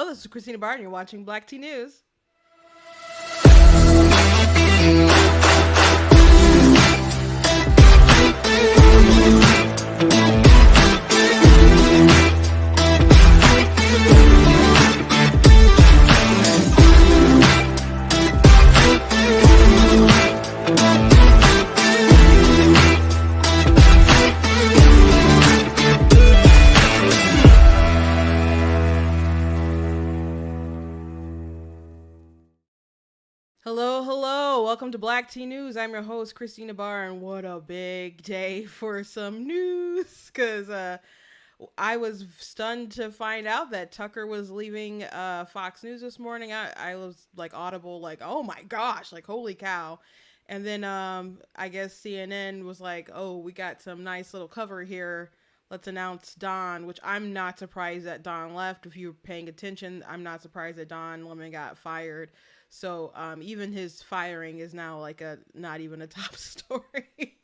this is Christina Barr, and you're watching Black Tea News. Hello. Welcome to Black Tea News. I'm your host, Christina Barr, and what a big day for some news, because I was stunned to find out that Tucker was leaving Fox News this morning. I was like audible, like, oh my gosh, like holy cow. And then I guess CNN was like, oh, we got some nice little cover here. Let's announce Don, which I'm not surprised that Don left. If you're paying attention, I'm not surprised that Don Lemon got fired. So even his firing is now like not even a top story.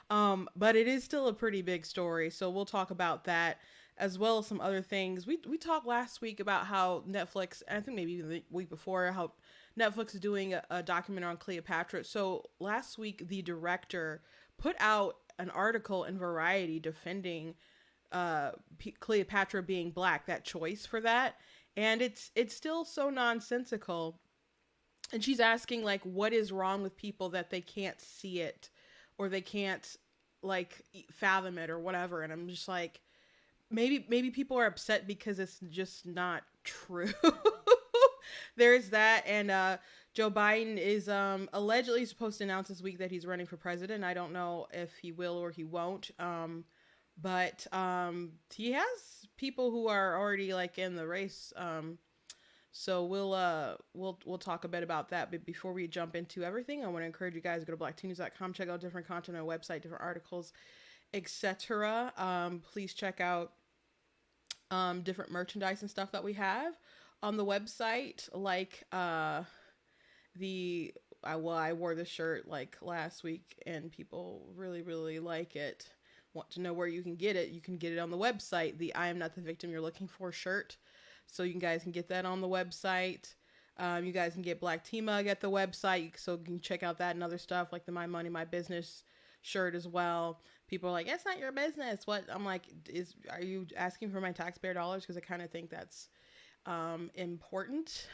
But it is still a pretty big story. So we'll talk about that as well as some other things. We talked last week about how Netflix, and I think maybe even the week before, how Netflix is doing a documentary on Cleopatra. So last week, the director put out an article in Variety defending Cleopatra being black, that choice for that. And it's still so nonsensical. And she's asking, like, what is wrong with people that they can't see it or they can't, like, fathom it or whatever. And I'm just like, maybe people are upset because it's just not true. There's that. And Joe Biden is allegedly supposed to announce this week that he's running for president. I don't know if he will or he won't. But he has people who are already, like, in the race. So we'll talk a bit about that. But before we jump into everything, I want to encourage you guys to go to blacktnews.com, check out different content on our website, different articles, etc. Please check out different merchandise and stuff that we have on the website. Like I wore this shirt like last week, and people really like it. Want to know where you can get it? You can get it on the website. The "I am not the victim you're looking for" shirt. So you guys can get that on the website. You guys can get Black Tea Mug at the website, so you can check out that and other stuff like the "My Money, My Business" shirt as well. People are like, "It's not your business." What? I'm like, are you asking for my taxpayer dollars? Because I kind of think that's important.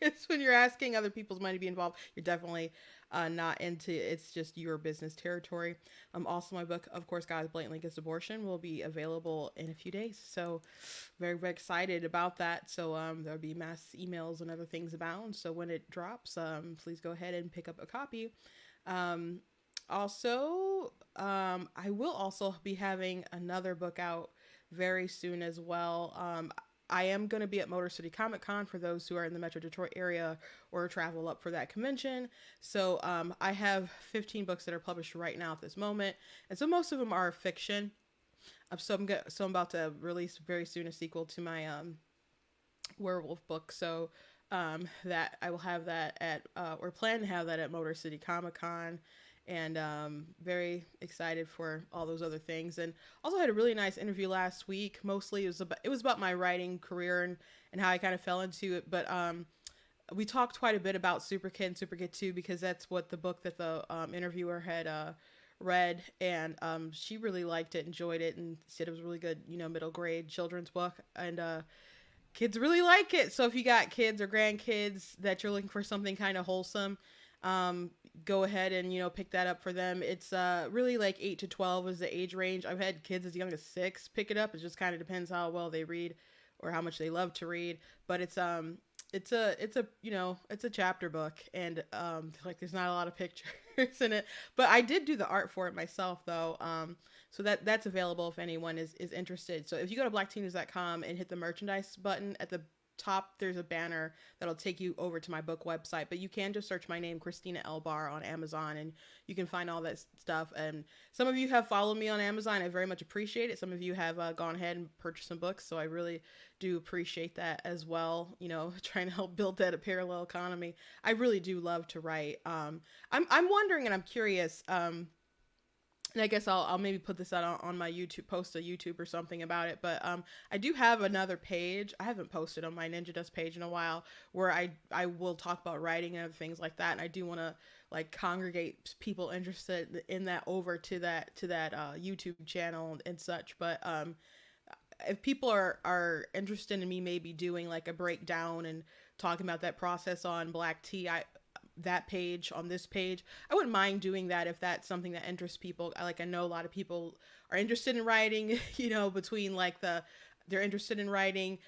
It's when you're asking other people's money to be involved, you're definitely not into it's just your business territory. Also, my book, of course, God Blatantly Against Abortion, will be available in a few days. So very excited about that. So there'll be mass emails and other things abound. So when it drops, please go ahead and pick up a copy. Also, I will also be having another book out very soon as well. I am going to be at Motor City Comic Con for those who are in the Metro Detroit area or travel up for that convention. So I have 15 books that are published right now at this moment. And so most of them are fiction. So I'm about to release very soon a sequel to my werewolf book. So that I will have that at, or plan to have that at Motor City Comic Con. And very excited for all those other things. And also had a really nice interview last week. Mostly it was about my writing career and how I kind of fell into it. But we talked quite a bit about Super Kid and Super Kid 2, because that's what the book that the interviewer had read. And she really liked it, enjoyed it, and said it was a really good, middle grade children's book. And kids really like it. So if you got kids or grandkids that you're looking for something kind of wholesome, go ahead and pick that up for them. It's really like 8 to 12 is the age range. I've had kids as young as 6 pick it up. It just kind of depends how well they read or how much they love to read. But it's a chapter book, and like there's not a lot of pictures in it. But I did do the art for it myself though. So that's available if anyone is interested. So if you go to blackteeners.com and hit the merchandise button at the top, there's a banner that'll take you over to my book website, but you can just search my name, Christina L. Barr, on Amazon, and you can find all that stuff. And some of you have followed me on Amazon. I very much appreciate it. Some of you have gone ahead and purchased some books, so I really do appreciate that as well. Trying to help build that a parallel economy. I really do love to write. I'm wondering, and I'm curious, and I guess I'll maybe put this out on my YouTube, post a YouTube or something about it. But I do have another page. I haven't posted on my Ninja Dust page in a while, where I will talk about writing and other things like that. And I do want to like congregate people interested in that over to that YouTube channel and such. But if people are interested in me maybe doing like a breakdown and talking about that process on black tea, I that page on this page, I wouldn't mind doing that if that's something that interests people. I know a lot of people are interested in writing, between like they're interested in writing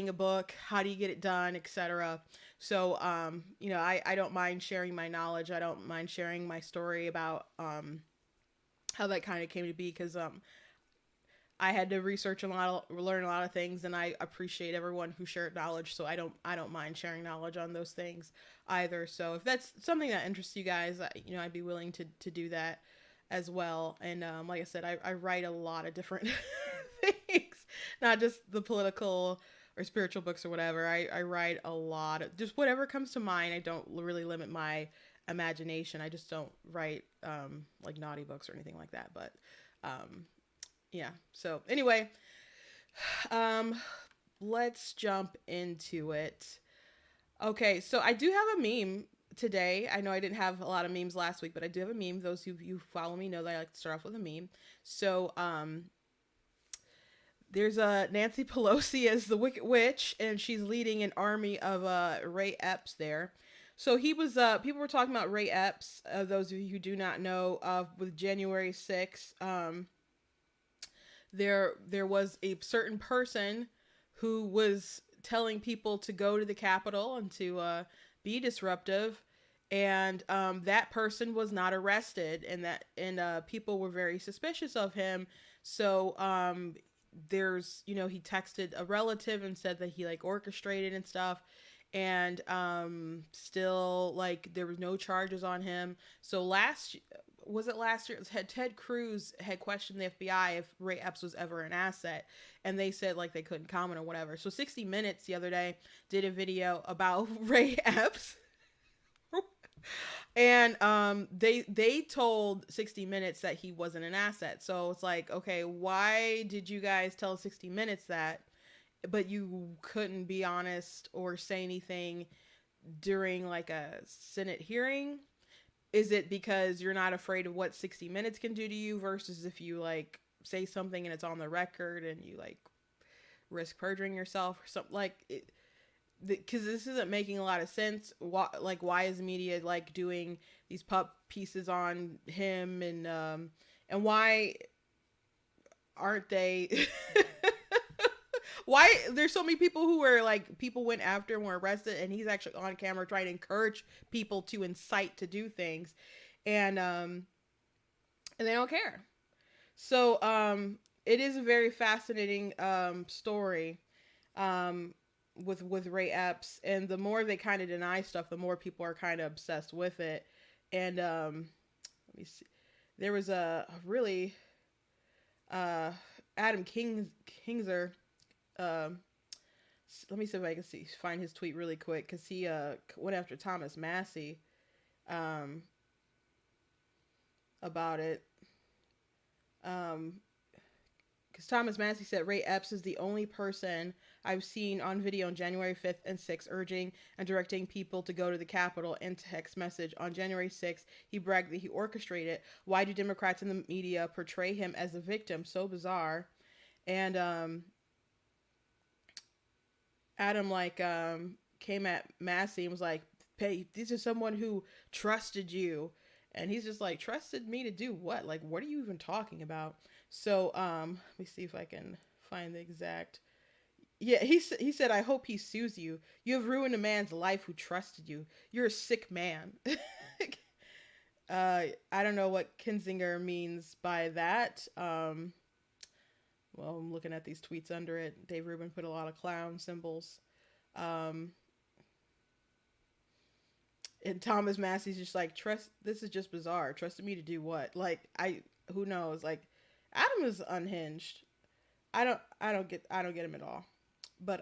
a book, how do you get it done, etc. So I don't mind sharing my knowledge. I don't mind sharing my story about how that kind of came to be, because I had to research a lot, learn a lot of things, and I appreciate everyone who shared knowledge. So I don't mind sharing knowledge on those things either. So if that's something that interests you guys, I'd be willing to do that as well. And like I said, I write a lot of different things, not just the political or spiritual books or whatever. I write a lot of just whatever comes to mind. I don't really limit my imagination. I just don't write like naughty books or anything like that. But yeah. So anyway, um, let's jump into it. Okay, so I do have a meme today. I know I didn't have a lot of memes last week, but I do have a meme. Those who you follow me know that I like to start off with a meme. So there's a Nancy Pelosi as the Wicked Witch, and she's leading an army of Ray Epps there. So he was people were talking about Ray Epps. Those of you who do not know, with January 6th, there was a certain person who was telling people to go to the Capitol and to be disruptive, and that person was not arrested, and people were very suspicious of him. So there's he texted a relative and said that he like orchestrated and stuff, and still like there was no charges on him. So last year? Ted Cruz had questioned the FBI if Ray Epps was ever an asset, and they said like they couldn't comment or whatever. So 60 Minutes the other day did a video about Ray Epps, and they told 60 Minutes that he wasn't an asset. So it's like, okay, why did you guys tell 60 Minutes that, but you couldn't be honest or say anything during like a Senate hearing? Is it because you're not afraid of what 60 Minutes can do to you, versus if you like say something and it's on the record and you like risk perjuring yourself or something like it? Because this isn't making a lot of sense. Why is the media like doing these pup pieces on him, and why aren't they? Why there's so many people who were like, people went after and were arrested, and he's actually on camera trying to encourage people to incite to do things, and they don't care. So it is a very fascinating story with Ray Epps, and the more they kind of deny stuff, the more people are kind of obsessed with it. And let me see, there was a really Adam Kingser. Let me see if I can find his tweet really quick, because he went after Thomas Massie about it. Because Thomas Massie said Ray Epps is the only person I've seen on video on January 5th and 6th urging and directing people to go to the Capitol, and text message. On January 6th, he bragged that he orchestrated it. Why do Democrats in the media portray him as a victim? So bizarre. And Adam came at Massey and was like, "Hey, this is someone who trusted you," and he's just like, "Trusted me to do what? Like, what are you even talking about?" So let me see if I can find the exact. Yeah, he said, "I hope he sues you. You have ruined a man's life who trusted you. You're a sick man." I don't know what Kinzinger means by that. Well, I'm looking at these tweets under it. Dave Rubin put a lot of clown symbols. And Thomas Massey's just like, this is just bizarre. Trusted me to do what? Like, who knows? Like, Adam is unhinged. I don't get him at all. But,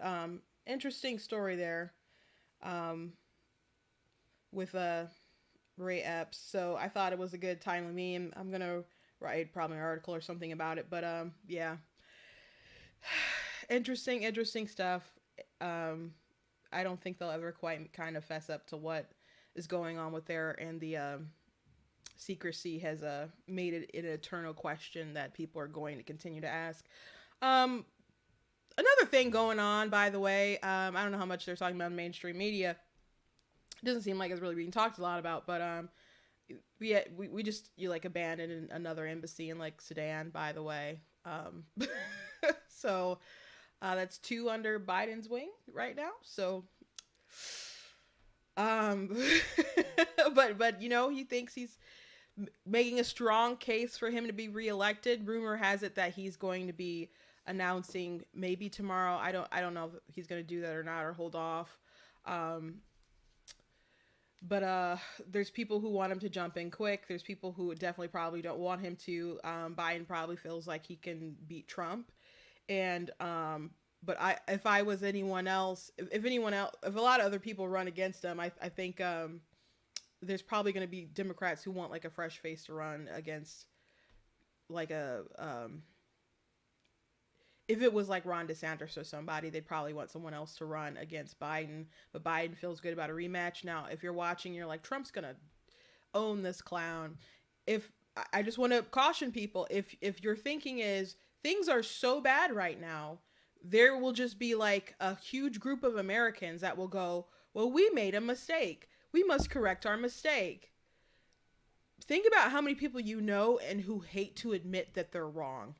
interesting story there, with, Ray Epps. So I thought it was a good timely meme. I'm going to right, probably an article or something about it. But yeah, interesting stuff. Um, I don't think they'll ever quite kind of fess up to what is going on with there, and the secrecy has made it an eternal question that people are going to continue to ask. Um, Another thing going on, by the way, I don't know how much they're talking about in mainstream media. It doesn't seem like it's really being talked a lot about, but we just you like abandoned another embassy in like Sudan, by the way. So that's two under Biden's wing right now. So um, but you know he thinks he's making a strong case for him to be reelected. Rumor has it that he's going to be announcing maybe tomorrow. I don't know if he's going to do that or not or hold off. Um, but there's people who want him to jump in quick. There's people who definitely probably don't want him to. Biden probably feels like he can beat Trump, and but if I was anyone else, if anyone else, if a lot of other people run against him, I think there's probably going to be Democrats who want like a fresh face to run against, like a if it was like Ron DeSantis or somebody, they'd probably want someone else to run against Biden. But Biden feels good about a rematch. Now, if you're watching, you're like, Trump's gonna own this clown. If I just want to caution people, if your thinking is things are so bad right now, there will just be like a huge group of Americans that will go, well, we made a mistake. We must correct our mistake. Think about how many people you know and who hate to admit that they're wrong.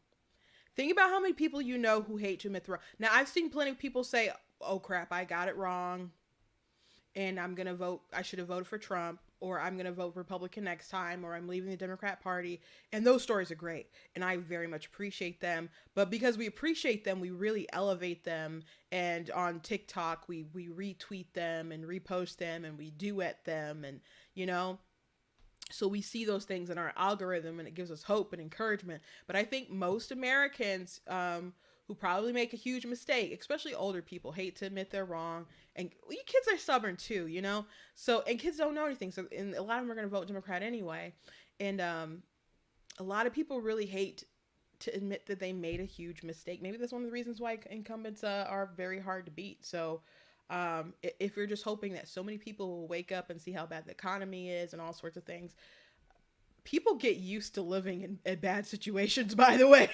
Think about how many people you know who hate to admit they're wrong. Now, I've seen plenty of people say, oh crap, I got it wrong, and I'm going to vote, I should have voted for Trump, or I'm going to vote Republican next time, or I'm leaving the Democrat Party. And those stories are great, and I very much appreciate them. But because we appreciate them, we really elevate them. And on TikTok, we retweet them and repost them, and we duet them, and, you know, so we see those things in our algorithm, and it gives us hope and encouragement. But I think most Americans who probably make a huge mistake, especially older people, hate to admit they're wrong. And you kids are stubborn too, you know? So, and kids don't know anything. So, and a lot of them are going to vote Democrat anyway. And a lot of people really hate to admit that they made a huge mistake. Maybe that's one of the reasons why incumbents are very hard to beat. So, if you're just hoping that so many people will wake up and see how bad the economy is and all sorts of things, people get used to living in bad situations, by the way.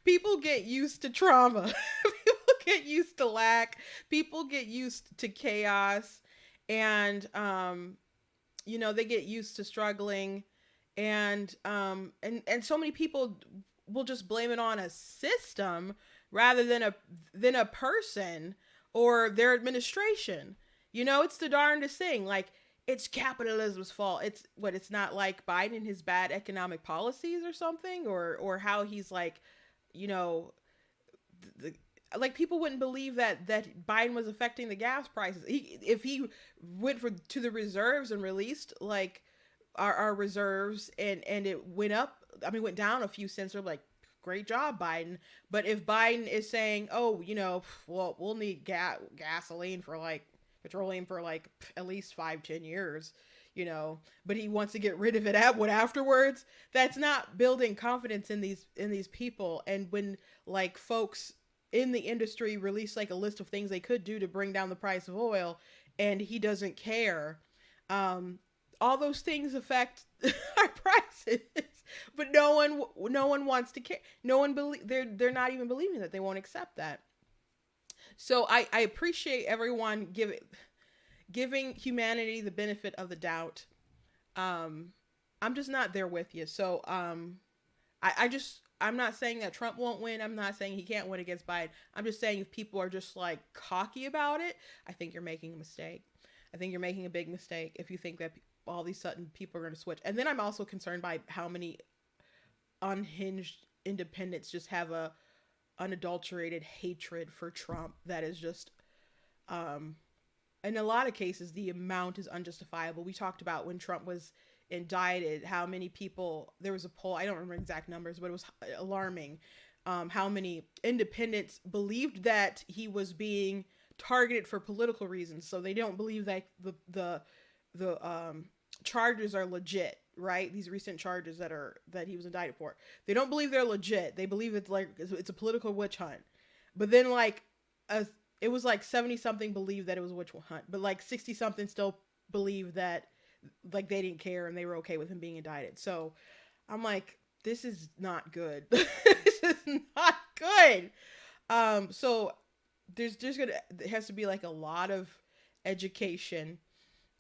People get used to trauma. People get used to lack. People get used to chaos. And, you know, they get used to struggling. And so many people will just blame it on a system rather than a person or their administration. You know, it's the darndest thing. Like, it's capitalism's fault. It's not like Biden and his bad economic policies or something, or how he's like, you know, like people wouldn't believe that Biden was affecting the gas prices. If he went to the reserves and released like our reserves and it went up, I mean, went down a few cents, or like, great job, Biden. But if Biden is saying, oh, you know, well, we'll need gasoline for like petroleum for like at least 5-10 years, you know, but he wants to get rid of it afterwards, that's not building confidence in these people. And when like folks in the industry release like a list of things they could do to bring down the price of oil, and he doesn't care, all those things affect our prices. But no one wants to care. No one they're not even believing that. They won't accept that. So I appreciate everyone giving humanity the benefit of the doubt. I'm just not there with you. So I'm not saying that Trump won't win. I'm not saying he can't win against Biden. I'm just saying if people are just like cocky about it, I think you're making a mistake. I think you're making a big mistake if you think that all these sudden people are going to switch. And then I'm also concerned by how many unhinged independents just have a unadulterated hatred for Trump that is just in a lot of cases the amount is unjustifiable. We talked about when Trump was indicted, how many people, there was a poll, I don't remember exact numbers, but it was alarming, how many independents believed that he was being targeted for political reasons. So they don't believe that the charges are legit. right? These recent charges that he was indicted for. They don't believe they're legit. They believe it's a political witch hunt. But then like a, it was like 70 something believed that it was a witch hunt, but like 60 something still believed that like they didn't care and they were okay with him being indicted. So I'm like, this is not good. This is not good. So there has to be like a lot of education,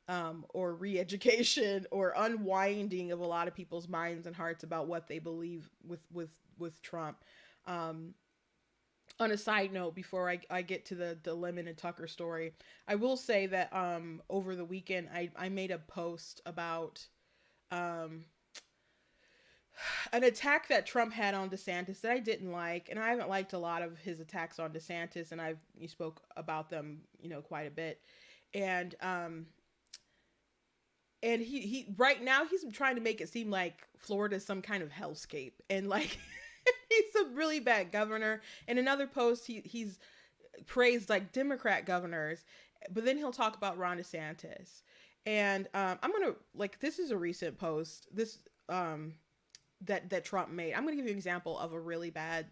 or re-education or unwinding of a lot of people's minds and hearts about what they believe with Trump. Um, on a side note, before I get to the Lemon and Tucker story, I will say that over the weekend I made a post about um an attack that Trump had on DeSantis that I didn't like, and I haven't liked a lot of his attacks on DeSantis, and you spoke about them, quite a bit, and he right now he's trying to make it seem like Florida's some kind of hellscape, and like he's a really bad governor. In another post, he's praised like Democrat governors, but then he'll talk about Ron DeSantis, and I'm gonna like this is a recent post. This that Trump made. I'm going to give you an example of a really bad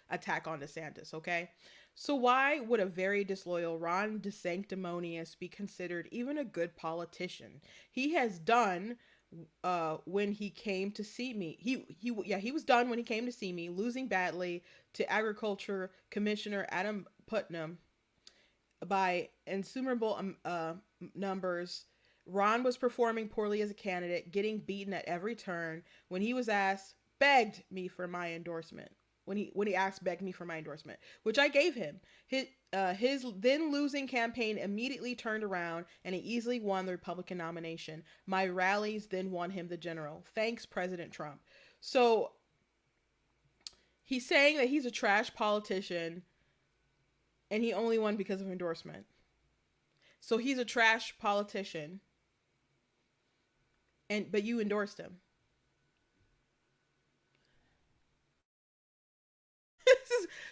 attack on DeSantis, okay? So why would a very disloyal Ron DeSanctimonious be considered even a good politician? He has done when he came to see me. He was done when he came to see me, losing badly to Agriculture Commissioner Adam Putnam by innumerable numbers. Ron was performing poorly as a candidate, getting beaten at every turn. When he was asked, begged me for my endorsement. When he asked, begged me for my endorsement, which I gave him. His then losing campaign immediately turned around, and he easily won the Republican nomination. My rallies then won him the general. Thanks, President Trump. So he's saying that he's a trash politician, and he only won because of endorsement. So he's a trash politician, but you endorsed him.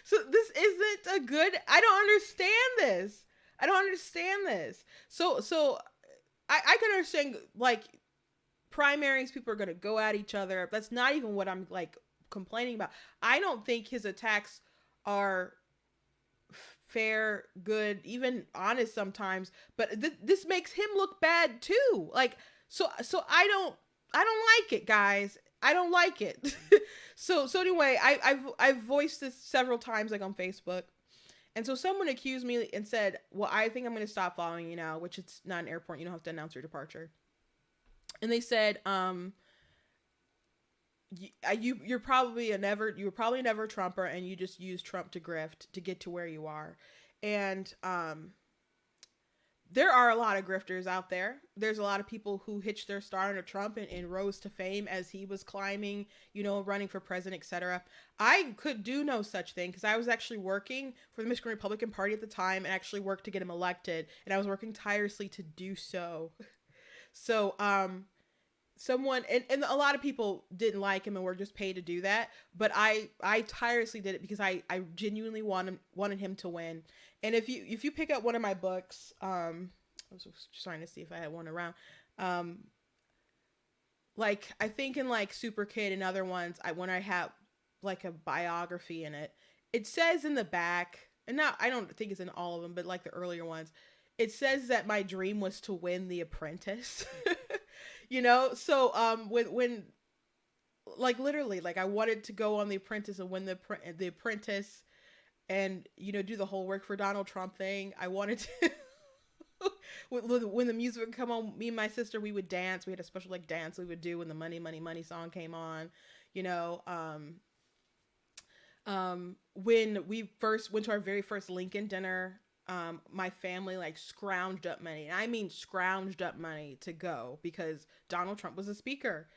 This isn't a good. I don't understand this. I don't understand this. So I can understand like primaries. People are gonna go at each other. That's not even what I'm like complaining about. I don't think his attacks are fair, good, even honest sometimes. But this makes him look bad too. Like so I don't like it, guys. I don't like it. So anyway, I've voiced this several times, like on Facebook, and so someone accused me and said, "Well, I think I'm going to stop following you now," which it's not an airport; you don't have to announce your departure. And they said, you were probably never a Trumper, and you just use Trump to grift to get to where you are," and there are a lot of grifters out there. There's a lot of people who hitched their star under Trump and rose to fame as he was climbing, running for president, etc. I could do no such thing because I was actually working for the Michigan Republican Party at the time and actually worked to get him elected. And I was working tirelessly to do so. So, someone, and a lot of people didn't like him and were just paid to do that. But I tirelessly did it because I genuinely wanted him to win. And if you pick up one of my books, I was just trying to see if I had one around. Like I think in like Super Kid and other ones, when I have like a biography in it, it says in the back, and now I don't think it's in all of them, but like the earlier ones, it says that my dream was to win The Apprentice. So when like literally, like I wanted to go on The Apprentice and win the Apprentice. And, do the whole work for Donald Trump thing. I wanted to, when the music would come on, me and my sister, we would dance. We had a special like dance we would do when the Money, Money, Money song came on, when we first went to our very first Lincoln dinner, my family like scrounged up money. And I mean, scrounged up money to go because Donald Trump was a speaker.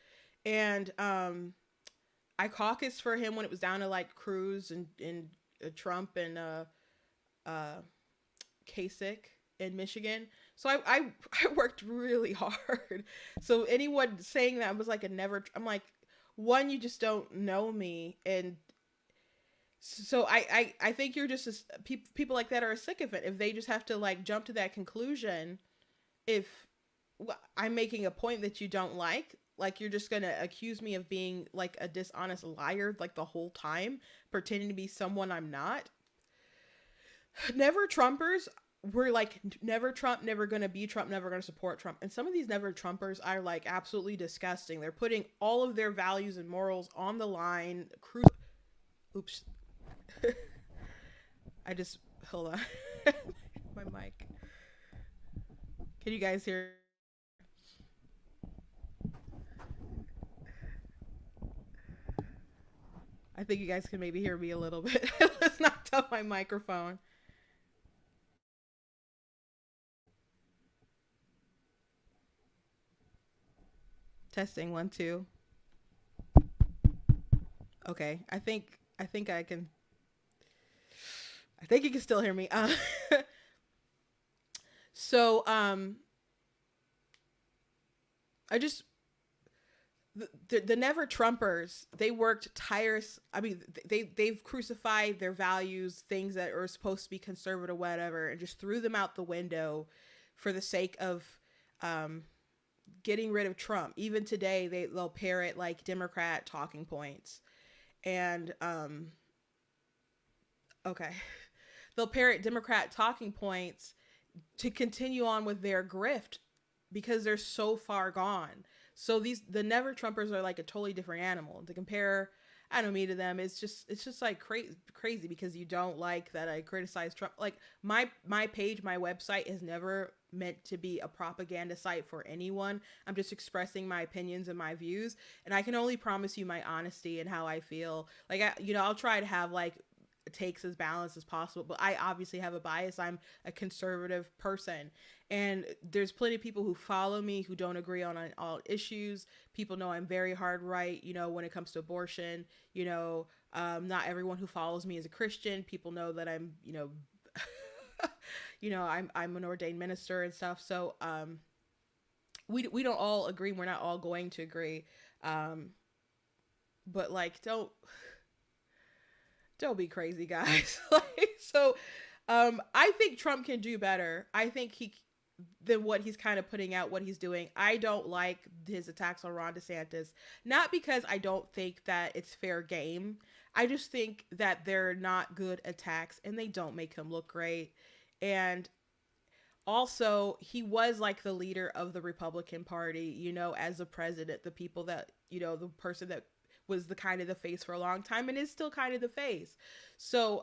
And, I caucused for him when it was down to like Cruz and Trump and Kasich in Michigan. So I worked really hard. So anyone saying that was like I'm like, one, you just don't know me, and so I think you're just people like that are sick of it if they just have to like jump to that conclusion. If I'm making a point that you don't like, like you're just gonna accuse me of being like a dishonest liar like the whole time, pretending to be someone I'm not. Never Trumpers were like never Trump, never gonna be Trump, never gonna support Trump. And some of these never Trumpers are like absolutely disgusting. They're putting all of their values and morals on the line. Oops. I just hold on. My mic. Can you guys hear? I think you guys can maybe hear me a little bit. Let's not tell my microphone. Testing 1 2. Okay, I think I can. I think you can still hear me. So I just the never Trumpers, they worked tireless. I mean, they've crucified their values, things that are supposed to be conservative, whatever, and just threw them out the window for the sake of um, getting rid of Trump. Even today, they'll parrot like Democrat talking points, and okay, they'll parrot Democrat talking points to continue on with their grift because they're so far gone. So the never Trumpers are like a totally different animal. To compare, I don't mean to them. It's just like crazy because you don't like that I criticize Trump. Like my page, my website is never meant to be a propaganda site for anyone. I'm just expressing my opinions and my views, and I can only promise you my honesty and how I feel. Like I'll try to have like takes as balanced as possible, but I obviously have a bias. I'm a conservative person, and there's plenty of people who follow me who don't agree on all issues. People know I'm very hard right, when it comes to abortion. Not everyone who follows me is a Christian. People know that I'm I'm an ordained minister and stuff. So we don't all agree. We're not all going to agree, but like don't be crazy, guys. I think Trump can do better. I think than what he's kind of putting out, what he's doing. I don't like his attacks on Ron DeSantis, not because I don't think that it's fair game. I just think that they're not good attacks and they don't make him look great. And also, he was like the leader of the Republican Party, as a president, the people that, the person that was the kind of the face for a long time and is still kind of the face. So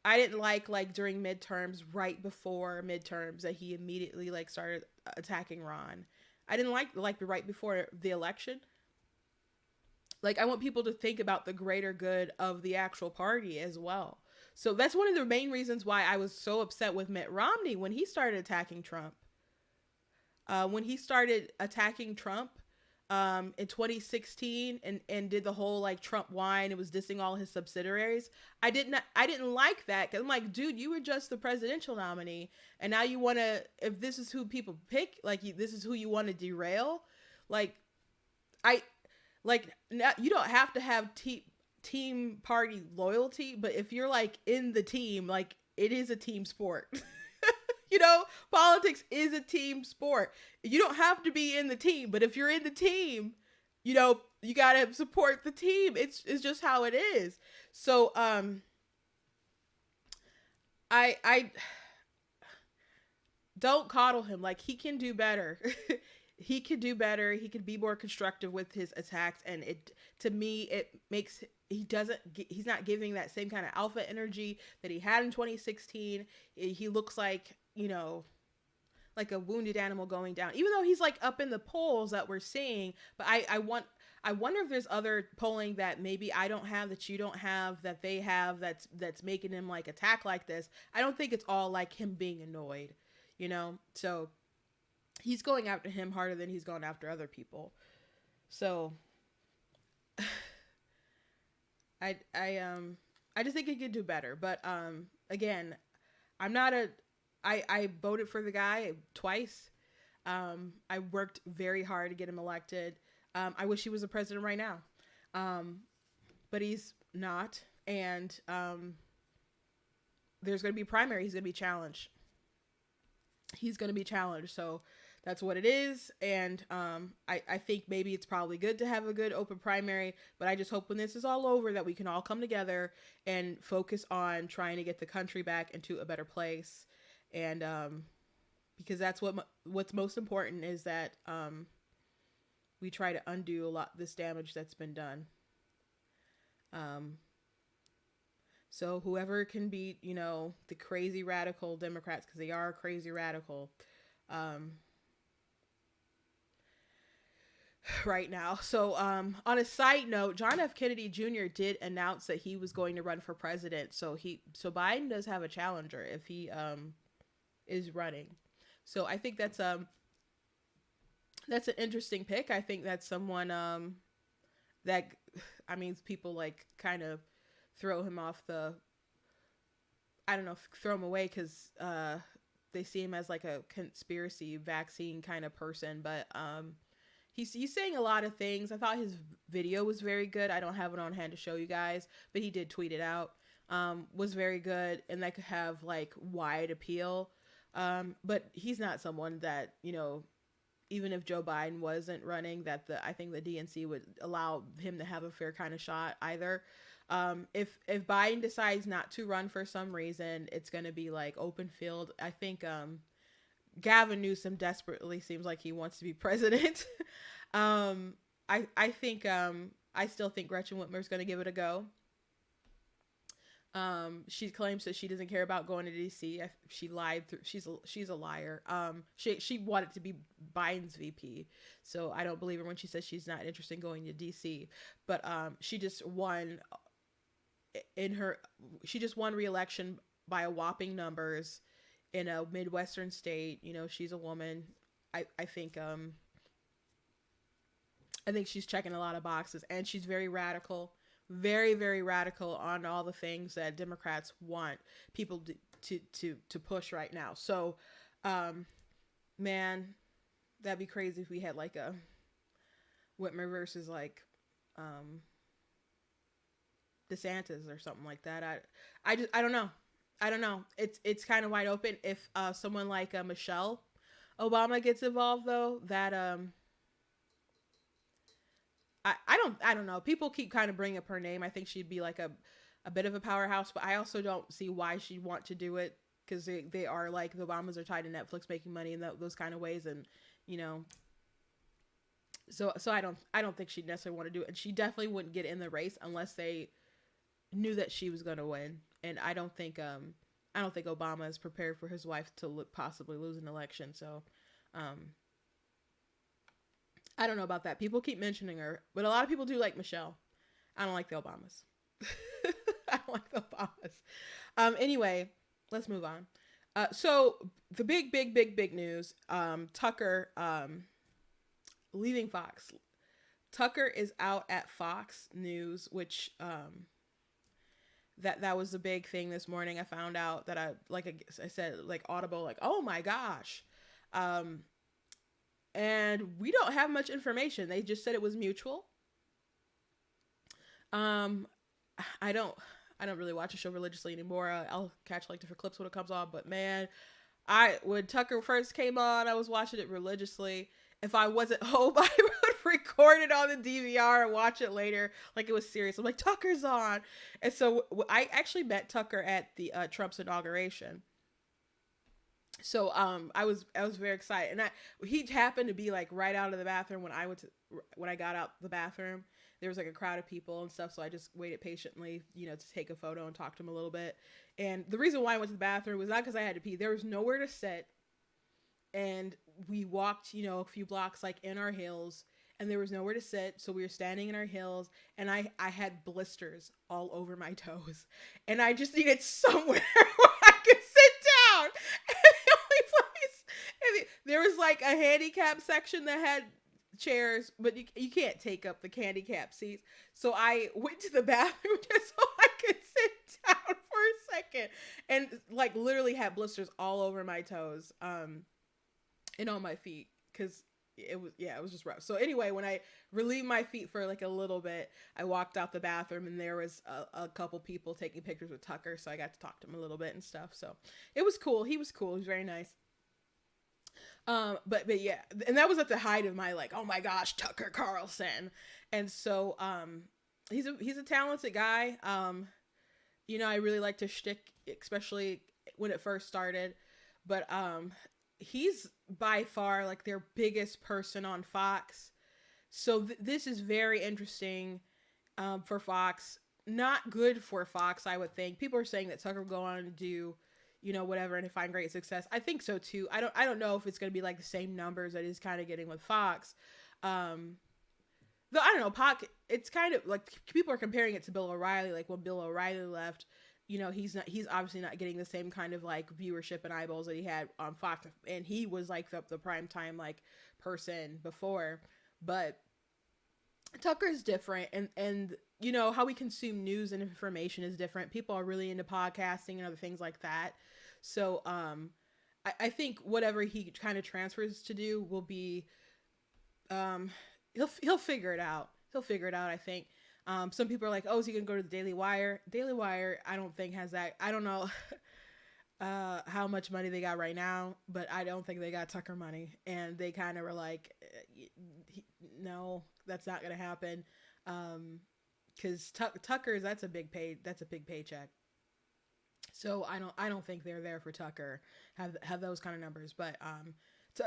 I didn't like during midterms, right before midterms, that he immediately like started attacking Ron. I didn't like right before the election. Like, I want people to think about the greater good of the actual party as well. So that's one of the main reasons why I was so upset with Mitt Romney when he started attacking Trump. In 2016 and did the whole like Trump whine and was dissing all his subsidiaries. I didn't like that, because I'm like, dude, you were just the presidential nominee, and now you want to, if this is who people pick, like this is who you want to derail. Like now, you don't have to have team party loyalty, but if you're like in the team, like it is a team sport. Politics is a team sport. You don't have to be in the team, but if you're in the team, you got to support the team. It's just how it is. So, I don't coddle him. Like, he can do better. He could do better. He could be more constructive with his attacks. And to me, it makes, he's not giving that same kind of alpha energy that he had in 2016. He looks like, like a wounded animal going down, even though he's like up in the polls that we're seeing. But I wonder if there's other polling that maybe I don't have, that you don't have, that they have, that's making him like attack like this. I don't think it's all like him being annoyed, so he's going after him harder than he's going after other people. So I just think he could do better. But again, I voted for the guy twice. I worked very hard to get him elected. I wish he was the president right now. But he's not. And there's going to be primary. He's going to be challenged. So that's what it is. And I think maybe it's probably good to have a good open primary, but I just hope when this is all over that we can all come together and focus on trying to get the country back into a better place. And because that's what's most important is that we try to undo a lot this damage that's been done. Um, so whoever can beat, the crazy radical Democrats, because they are crazy radical, um, right now. So, on a side note, John F. Kennedy Jr. did announce that he was going to run for president. So Biden does have a challenger if he is running. So I think that's an interesting pick. I think that's someone that, I mean, people like kind of throw him off the, I don't know, throw him away because they see him as like a conspiracy vaccine kind of person, but he's saying a lot of things. I thought his video was very good. I don't have it on hand to show you guys, but he did tweet it out. Was very good, and that could have like wide appeal. But he's not someone that, even if Joe Biden wasn't running, that I think the DNC would allow him to have a fair kind of shot either. If Biden decides not to run for some reason, it's going to be like open field. I think Gavin Newsom desperately seems like he wants to be president. I think I still think Gretchen Whitmer's going to give it a go. She claims that she doesn't care about going to DC. She lied through. She's a liar. She wanted to be Biden's VP, so I don't believe her when she says she's not interested in going to DC. But she just won she just won re-election by a whopping numbers in a Midwestern state. She's a woman. I think she's checking a lot of boxes, and she's very radical. Very, very radical on all the things that Democrats want people to push right now. So, man, that'd be crazy if we had like a Whitmer versus like DeSantis or something like that. I don't know. I don't know. It's kind of wide open. If someone like Michelle Obama gets involved, though, that I don't know. People keep kind of bringing up her name. I think she'd be like a bit of a powerhouse, but I also don't see why she'd want to do it, because they are like, the Obamas are tied to Netflix making money in those kind of ways, and so I don't think she'd necessarily want to do it, and she definitely wouldn't get in the race unless they knew that she was going to win. And I don't think Obama is prepared for his wife to possibly lose an election. So I don't know about that. People keep mentioning her, but a lot of people do like Michelle. I don't like the Obamas. I don't like the Obamas. Anyway, let's move on. So the big news, Tucker leaving Fox. Tucker is out at Fox News, which that was the big thing this morning. I found out that I said, like Audible, like, oh my gosh. And we don't have much information. They just said it was mutual. I don't really watch a show religiously anymore. I'll catch like different clips when it comes on, but man, when Tucker first came on, I was watching it religiously. If I wasn't home, I would record it on the DVR and watch it later like it was serious. I'm like, Tucker's on. And so I actually met Tucker at the Trump's inauguration. So I was very excited, and he happened to be like right out of the bathroom when I got out the bathroom. There was like a crowd of people and stuff, so I just waited patiently, to take a photo and talk to him a little bit. And the reason why I went to the bathroom was not because I had to pee. There was nowhere to sit, and we walked, a few blocks like in our heels, and there was nowhere to sit, so we were standing in our heels, and I had blisters all over my toes, and I just needed somewhere where I could sit down. There was like a handicap section that had chairs, but you can't take up the handicap seats. So I went to the bathroom just so I could sit down for a second, and like literally had blisters all over my toes, and on my feet, because it was just rough. So anyway, when I relieved my feet for like a little bit, I walked out the bathroom, and there was a couple people taking pictures with Tucker, so I got to talk to him a little bit and stuff. So it was cool. He was cool. He was very nice. But yeah, and that was at the height of my like, oh my gosh, Tucker Carlson. And so he's a talented guy. I really like to shtick, especially when it first started. But he's by far like their biggest person on Fox. So this is very interesting for Fox. Not good for Fox, I would think. People are saying that Tucker will go on and do, whatever, and find great success. I think so too. I don't know if it's going to be like the same numbers that he's kind of getting with Fox. Though I don't know, Pac. It's kind of like people are comparing it to Bill O'Reilly. Like when Bill O'Reilly left, he's obviously not getting the same kind of like viewership and eyeballs that he had on Fox, and he was like the prime time like person before. But Tucker's different, and how we consume news and information is different. People are really into podcasting and other things like that. So I think whatever he kind of transfers to do will be he'll figure it out. He'll figure it out, I think. Some people are like, oh, is he gonna go to the Daily Wire? Daily Wire, I don't think has that. I don't know how much money they got right now, but I don't think they got Tucker money, and they kind of were like, no, that's not gonna happen, because Tucker's that's a big paycheck. So I don't think they're there for Tucker have those kind of numbers, but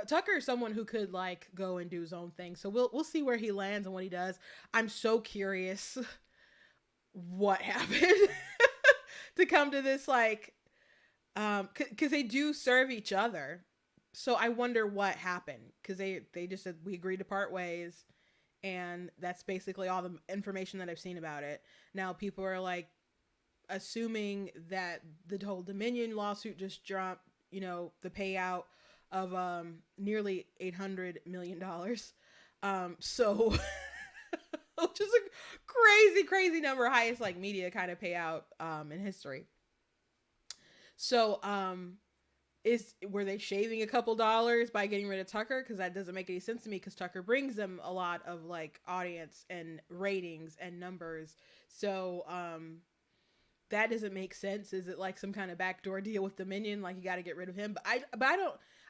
Tucker is someone who could like go and do his own thing. So we'll see where he lands and what he does. I'm so curious what happened to come to this, like, cause they do serve each other. So I wonder what happened, cause they just said we agreed to part ways, and that's basically all the information that I've seen about it. Now people are like assuming that the whole Dominion lawsuit just dropped, the payout of nearly $800 million. So which is a crazy number, highest like media kind of payout in history. So were they shaving a couple dollars by getting rid of Tucker? Because that doesn't make any sense to me, because Tucker brings them a lot of like audience and ratings and numbers. So that doesn't make sense. Is it like some kind of backdoor deal with Dominion? Like you got to get rid of him? But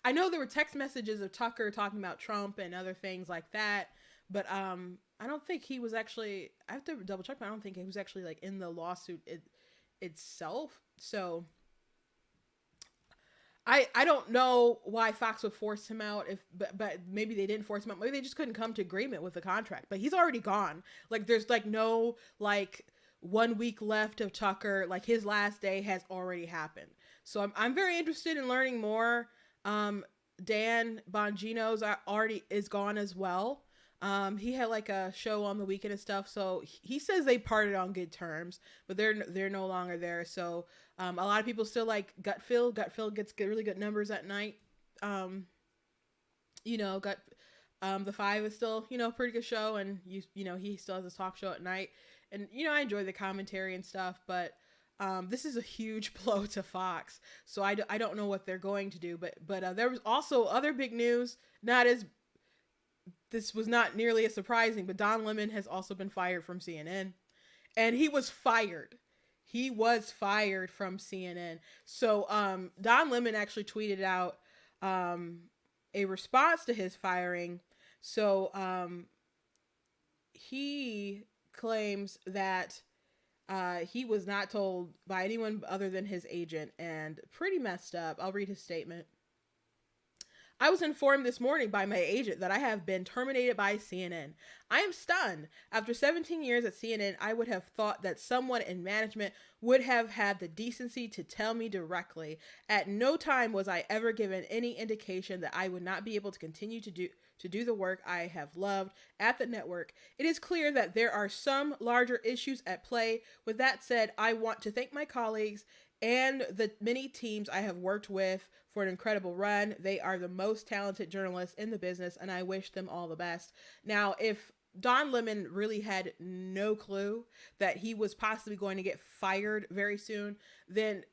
I know there were text messages of Tucker talking about Trump and other things like that. But I don't think he was actually, I have to double check, but I don't think he was actually like in the lawsuit itself. So I don't know why Fox would force him out, but maybe they didn't force him out. Maybe they just couldn't come to agreement with the contract. But he's already gone. Like there's like no like 1 week left of Tucker. Like his last day has already happened. So I'm very interested in learning more. Dan Bongino's already is gone as well. He had like a show on the weekend and stuff. So he says they parted on good terms, but they're no longer there. So a lot of people still like Gutfeld. Gutfeld gets really good numbers at night. The Five is still, pretty good show, and he still has his talk show at night. And I enjoy the commentary and stuff, but this is a huge blow to Fox. So I don't know what they're going to do, but there was also other big news. This was not nearly as surprising, but Don Lemon has also been fired from CNN, and he was fired. He was fired from CNN. So Don Lemon actually tweeted out a response to his firing. So he claims that he was not told by anyone other than his agent, and pretty messed up. I'll read his statement. I was informed this morning by my agent that I have been terminated by CNN. I am stunned. After 17 years at CNN, I would have thought that someone in management would have had the decency to tell me directly. At no time was I ever given any indication that I would not be able to continue to do the work I have loved at the network. It is clear that there are some larger issues at play. With that said, I want to thank my colleagues and the many teams I have worked with for an incredible run. They are the most talented journalists in the business, and I wish them all the best. Now, if Don Lemon really had no clue that he was possibly going to get fired very soon, then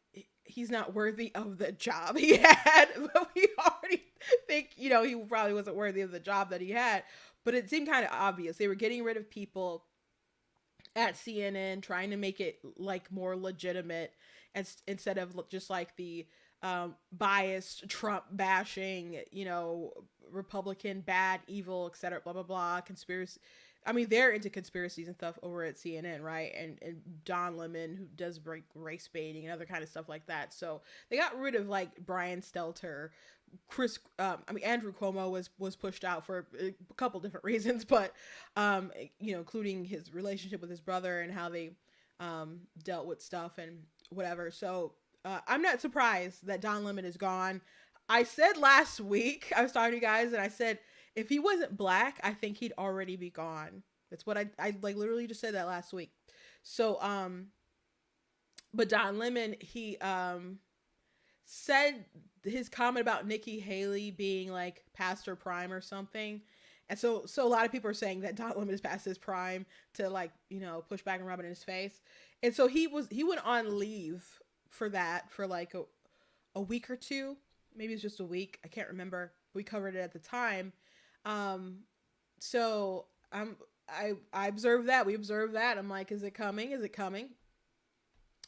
he's not worthy of the job he had. But we already think, he probably wasn't worthy of the job that he had. But it seemed kind of obvious. They were getting rid of people at CNN, trying to make it like more legitimate, instead of just like the biased, Trump bashing, Republican bad, evil, etc. Blah blah blah. Conspiracy. I mean, they're into conspiracies and stuff over at CNN, right? And Don Lemon, who does race baiting and other kind of stuff like that. So they got rid of like Brian Stelter, Andrew Cuomo was pushed out for a couple different reasons, but including his relationship with his brother and how they dealt with stuff and whatever. So I'm not surprised that Don Lemon is gone. I said last week, I was talking to you guys, and I said if he wasn't black, I think he'd already be gone. That's what I like literally just said that last week. So but Don Lemon, he said his comment about Nikki Haley being like past her prime or something. And so a lot of people are saying that Don Lemon is past his prime to like, push back and rub it in his face. And so he went on leave for that for like a week or two. Maybe it's just a week. I can't remember. We covered it at the time. So I observed that. We observed that. I'm like, is it coming? Is it coming?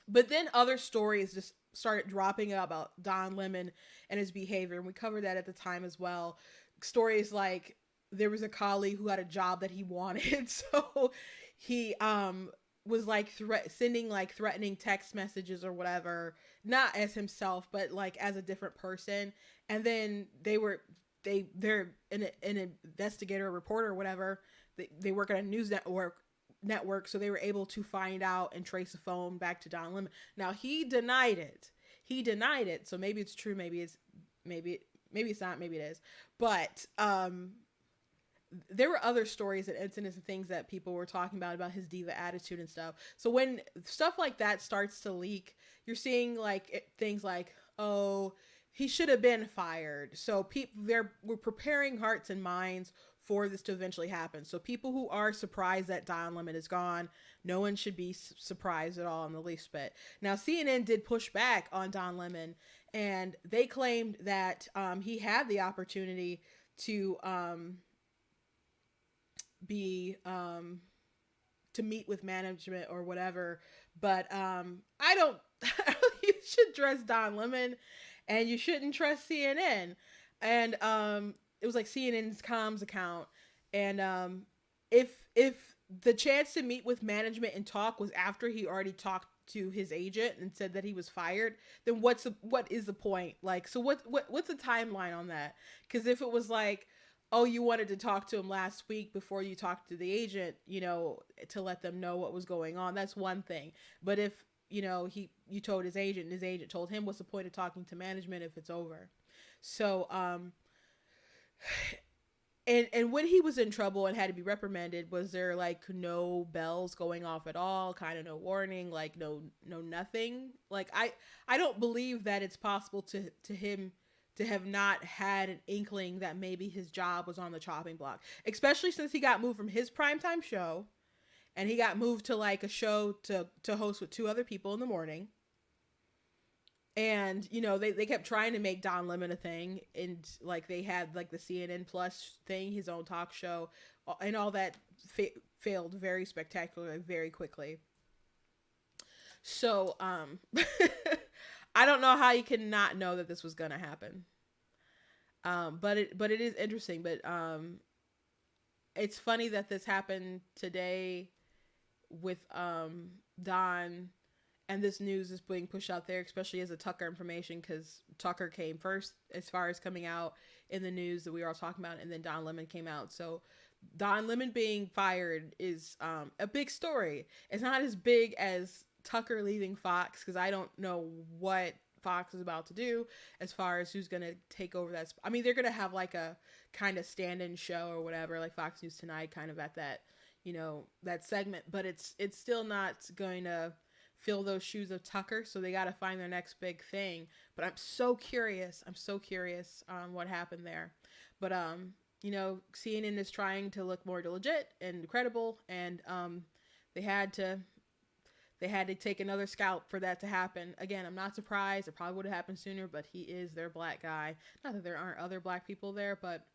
But then other stories just started dropping about Don Lemon and his behavior. And we covered that at the time as well. Stories like there was a colleague who had a job that he wanted. So he was like sending like threatening text messages or whatever, not as himself, but like as a different person. And then they're an investigator, reporter, or whatever. They work at a news network, so they were able to find out and trace the phone back to Don Lemon. Now he denied it. So maybe it's true, maybe it's not, maybe it is. But there were other stories and incidents and things that people were talking about his diva attitude and stuff. So when stuff like that starts to leak, you're seeing like things like, oh, he should have been fired. So we're preparing hearts and minds for this to eventually happen. So people who are surprised that Don Lemon is gone, no one should be surprised at all in the least bit. Now, CNN did push back on Don Lemon, and they claimed that he had the opportunity to to meet with management or whatever. But I don't you should trust Don Lemon, and you shouldn't trust CNN. And it was like CNN's comms account. And if the chance to meet with management and talk was after he already talked to his agent and said that he was fired, then what is the point? Like, so what's the timeline on that? Because if it was like, oh, you wanted to talk to him last week before you talked to the agent, to let them know what was going on, that's one thing. But if you told his agent and his agent told him, what's the point of talking to management if it's over? So and when he was in trouble and had to be reprimanded, was there like no bells going off at all? Kind of no warning, like no nothing. Like I don't believe that it's possible to him to have not had an inkling that maybe his job was on the chopping block, especially since he got moved from his primetime show and he got moved to like a show to host with two other people in the morning. And, they kept trying to make Don Lemon a thing. And like they had like the CNN Plus thing, his own talk show, and all that failed very spectacularly, very quickly. So, I don't know how you can not know that this was going to happen. But it is interesting. But it's funny that this happened today with Don. And this news is being pushed out there, especially as a Tucker information, because Tucker came first as far as coming out in the news that we were all talking about, and then Don Lemon came out. So Don Lemon being fired is a big story. It's not as big as Tucker leaving Fox, because I don't know what Fox is about to do as far as who's going to take over that. I mean, they're going to have like a kind of stand-in show or whatever, like Fox News Tonight, kind of at that, that segment. But it's still not going to fill those shoes of Tucker, so they got to find their next big thing. But I'm so curious on what happened there. But CNN is trying to look more legit and credible, and they had to take another scalp for that to happen. Again, I'm not surprised. It probably would have happened sooner, but he is their black guy. Not that there aren't other black people there, but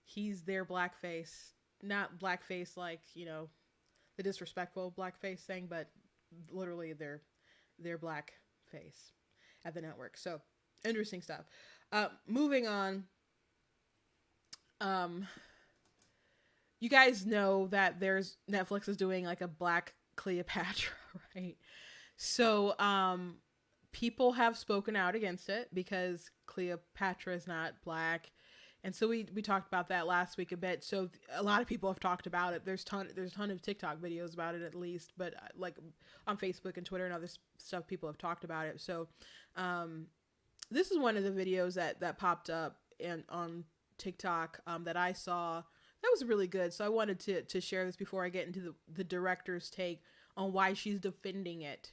he's their blackface. Not blackface like, the disrespectful blackface thing, but literally their black face. at the network. So interesting stuff. Moving on. Um, you guys know that there's Netflix is doing like a Black Cleopatra, right? So people have spoken out against it because Cleopatra is not black. And so we talked about that last week a bit. So a lot of people have talked about it. There's a ton of TikTok videos about it at least, but like on Facebook and Twitter and other stuff, people have talked about it. So this is one of the videos that popped up on TikTok that I saw. That was really good. So I wanted to share this before I get into the director's take on why she's defending it.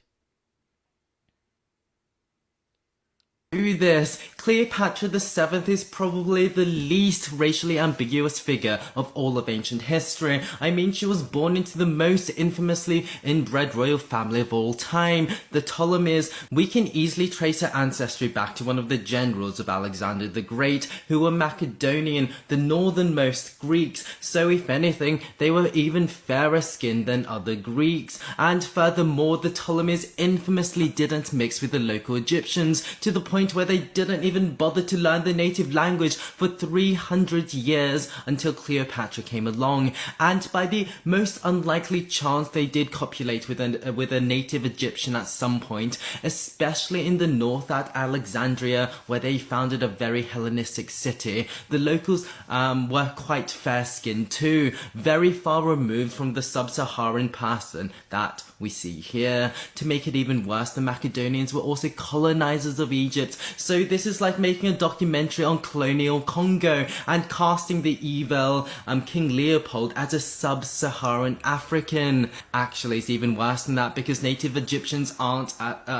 This, Cleopatra the Seventh is probably the least racially ambiguous figure of all of ancient history. I mean, she was born into the most infamously inbred royal family of all time, the Ptolemies. We can easily trace her ancestry back to one of the generals of Alexander the Great, who were Macedonian, the northernmost Greeks, so if anything, they were even fairer skinned than other Greeks. And furthermore, the Ptolemies infamously didn't mix with the local Egyptians, to the point where they didn't even bother to learn the native language for 300 years until Cleopatra came along. And by the most unlikely chance, they did copulate with a native Egyptian at some point, especially in the north at Alexandria, where they founded a very Hellenistic city. The locals were quite fair-skinned too, very far removed from the sub-Saharan person that we see here. To make it even worse, the Macedonians were also colonizers of Egypt. So this is like making a documentary on colonial Congo and casting the evil King Leopold as a sub-Saharan African. Actually, it's even worse than that because native Egyptians aren't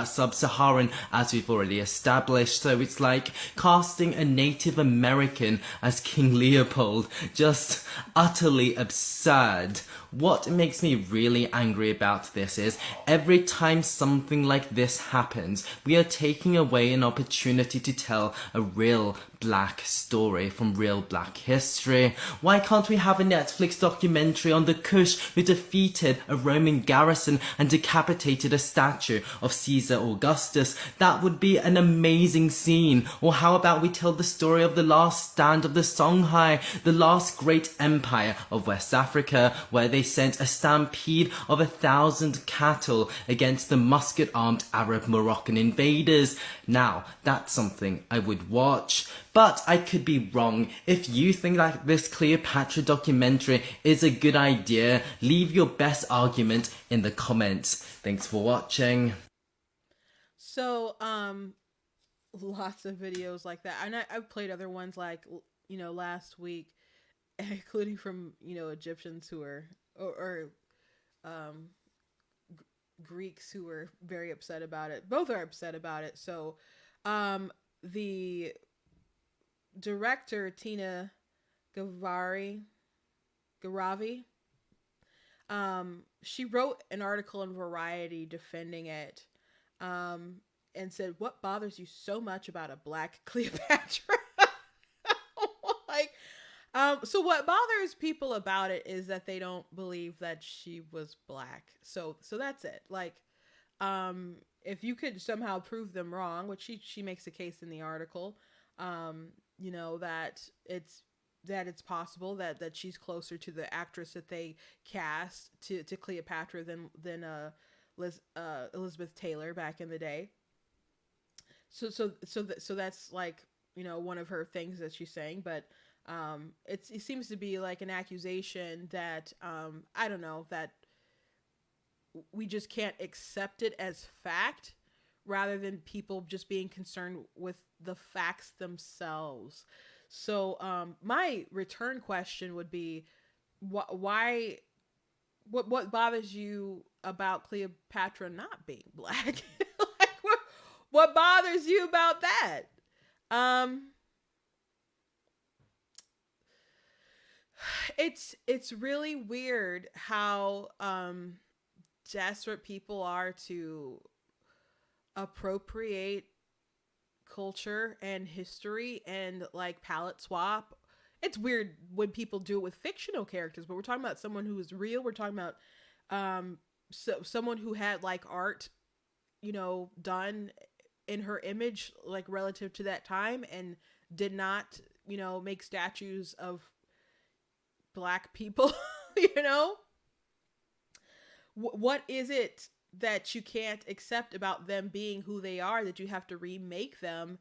sub-Saharan, as we've already established. So it's like casting a Native American as King Leopold. Just utterly absurd. What makes me really angry about this is every time something like this happens, we are taking away an opportunity to tell a real black story from real black history. Why can't we have a Netflix documentary on the Kush who defeated a Roman garrison and decapitated a statue of Caesar Augustus? That would be an amazing scene. Or how about we tell the story of the last stand of the Songhai, the last great empire of West Africa, where they sent a stampede of 1,000 cattle against the musket-armed Arab Moroccan invaders. Now, that's something I would watch. But I could be wrong. If you think that this Cleopatra documentary is a good idea, leave your best argument in the comments. Thanks for watching. So, lots of videos like that. And I've played other ones like, last week, including from, Egyptians who are, or Greeks who were very upset about it. Both are upset about it. So, the director, Tina Garavi, she wrote an article in Variety defending it, and said, "What bothers you so much about a black Cleopatra?" Like, so what bothers people about it is that they don't believe that she was black. So that's it. Like, if you could somehow prove them wrong, which she makes a case in the article, that it's possible that she's closer to the actress that they cast to Cleopatra than Elizabeth Taylor back in the day. So that's like, one of her things that she's saying, but it seems to be like an accusation that I don't know, that we just can't accept it as fact, rather than people just being concerned with the facts themselves. So my return question would be, why, what bothers you about Cleopatra not being black? Like, what bothers you about that? It's really weird how desperate people are to appropriate culture and history and like palette swap. It's weird when people do it with fictional characters, but we're talking about someone who is real. We're talking about someone who had like art, done in her image, like relative to that time, and did not, make statues of black people, you know? What is it that you can't accept about them being who they are that you have to remake them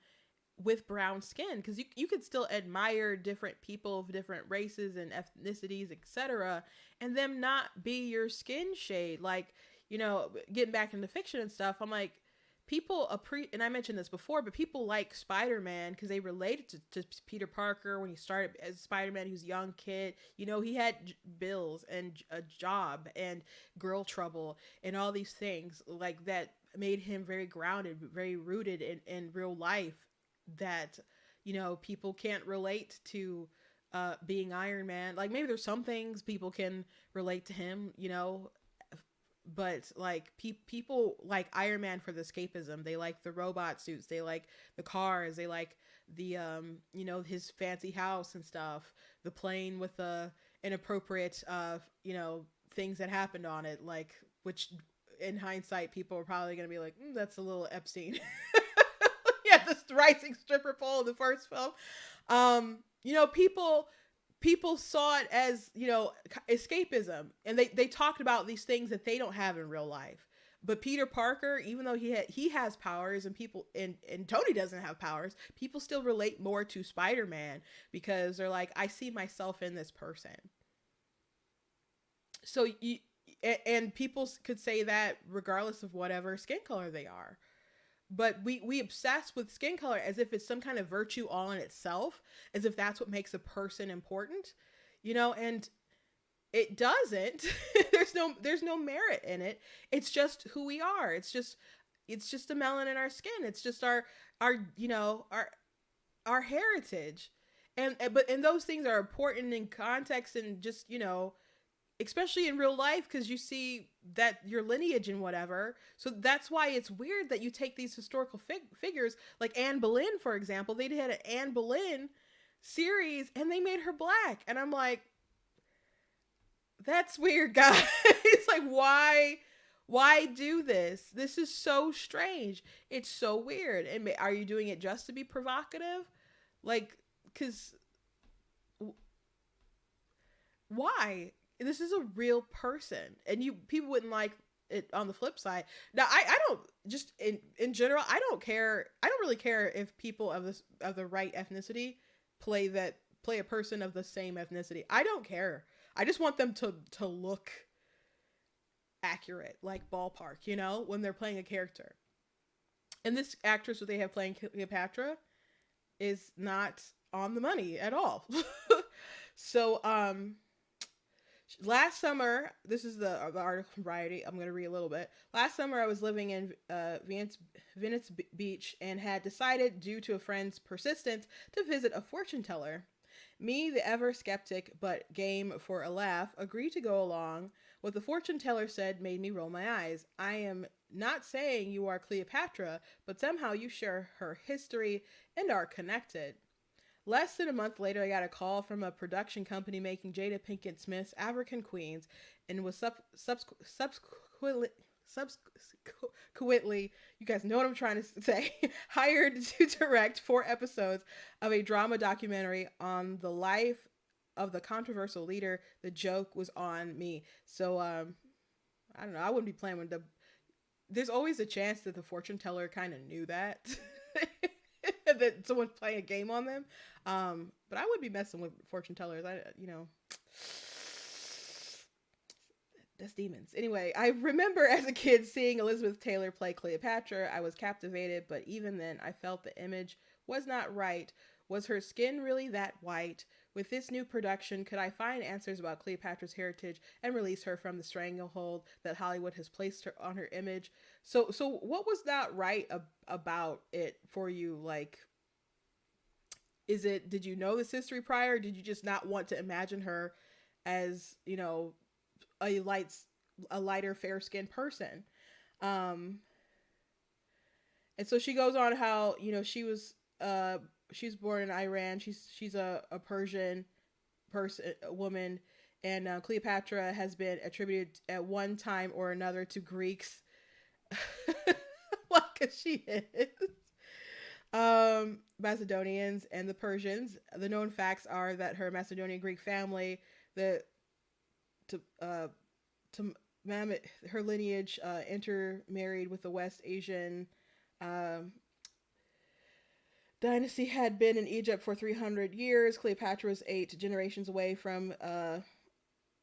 with brown skin? Because you could still admire different people of different races and ethnicities, etc., and them not be your skin shade. Like, getting back into fiction and stuff, I'm like, people and I mentioned this before, but people like Spider-Man because they related to Peter Parker when he started as Spider-Man. He was a young kid, he had bills and a job and girl trouble and all these things like that made him very grounded, very rooted in real life, that people can't relate to being Iron Man. Like, maybe there's some things people can relate to him, but like people like Iron Man for the escapism. They like the robot suits, they like the cars, they like the his fancy house and stuff, the plane with the inappropriate things that happened on it, like, which in hindsight people are probably going to be like, that's a little Epstein. Yeah, this rising stripper pole in the first film. People saw it as, escapism, and they talked about these things that they don't have in real life. But Peter Parker, even though he has powers, and people and Tony doesn't have powers, people still relate more to Spider-Man because they're like, I see myself in this person. So and people could say that regardless of whatever skin color they are. But we obsess with skin color as if it's some kind of virtue all in itself, as if that's what makes a person important, and it doesn't. there's no merit in it. It's just who we are. It's just the melanin in our skin. It's just our heritage. And those things are important in context and just, especially in real life, because you see that your lineage and whatever. So that's why it's weird that you take these historical figures like Anne Boleyn, for example. They had an Anne Boleyn series and they made her black, and I'm like, that's weird, guys. It's like, why do this? This is so strange. It's so weird. And are you doing it just to be provocative? Like, because why? This is a real person, and people wouldn't like it on the flip side. Now, I don't, just in general, I don't care. I don't really care if people of the right ethnicity play a person of the same ethnicity. I don't care. I just want them to look accurate, like ballpark, when they're playing a character. And this actress that they have playing Cleopatra is not on the money at all. So, last summer, this is the article from Variety. I'm going to read a little bit. Last summer, I was living in Venice Beach and had decided, due to a friend's persistence, to visit a fortune teller. Me, the ever skeptic but game for a laugh, agreed to go along. What the fortune teller said made me roll my eyes. I am not saying you are Cleopatra, but somehow you share her history and are connected. Less than a month later, I got a call from a production company making Jada Pinkett Smith's African Queens, and was subsequently, you guys know what I'm trying to say, hired to direct 4 episodes of a drama documentary on the life of the controversial leader. The joke was on me. So, I don't know. I wouldn't be playing with there's always a chance that the fortune teller kind of knew that. That someone's playing a game on them. But I would be messing with fortune tellers. That's demons. Anyway, I remember as a kid seeing Elizabeth Taylor play Cleopatra. I was captivated, but even then I felt the image was not right. Was her skin really that white? With this new production, could I find answers about Cleopatra's heritage and release her from the stranglehold that Hollywood has placed her on her image? So what was not right about it for you? Like, did you know this history prior? Or did you just not want to imagine her as, a lighter, fair-skinned person? And so she goes on how, she's born in Iran. She's a Persian woman, and Cleopatra has been attributed at one time or another to Greeks. Like, Because she is. Macedonians and the Persians. The known facts are that her Macedonian Greek family, the to to her lineage intermarried with the West Asian um, dynasty had been in Egypt for 300 years. Cleopatra was 8 generations away from